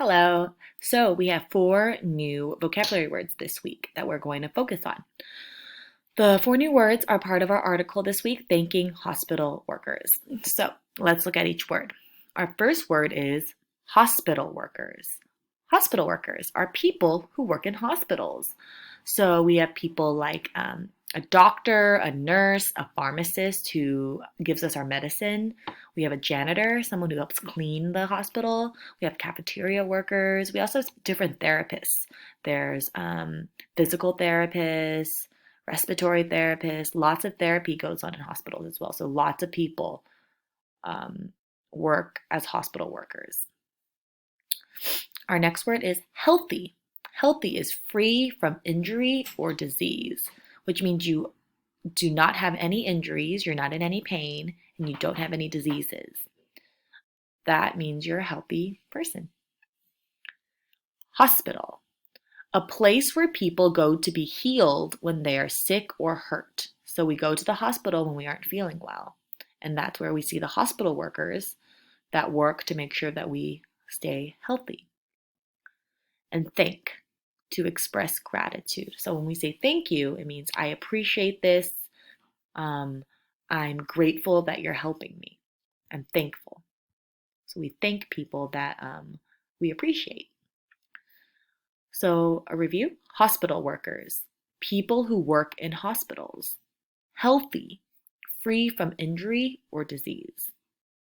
Hello. So we have 4 new vocabulary words this week that we're going to focus on. The 4 new words are part of our article this week, thanking hospital workers. So let's look at each word. Our first word is hospital workers. Hospital workers are people who work in hospitals. So we have people like a doctor, a nurse, a pharmacist who gives us our medicine. We have a janitor, someone who helps clean the hospital. We have cafeteria workers. We also have different therapists. There's physical therapists, respiratory therapists. Lots of therapy goes on in hospitals as well. So lots of people work as hospital workers. Our next word is healthy. Healthy is free from injury or disease, which means you do not have any injuries, you're not in any pain, and you don't have any diseases. That means you're a healthy person. Hospital, a place where people go to be healed when they are sick or hurt. So we go to the hospital when we aren't feeling well. And that's where we see the hospital workers that work to make sure that we stay healthy. And thank, to express gratitude. So when we say thank you, it means I appreciate this. I'm grateful that you're helping me. I'm thankful. So we thank people that we appreciate. So a review, hospital workers, people who work in hospitals. Healthy, free from injury or disease.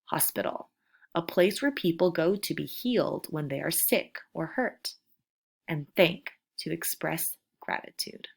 Hospital, a place where people go to be healed when they are sick or hurt. And thank, to express gratitude.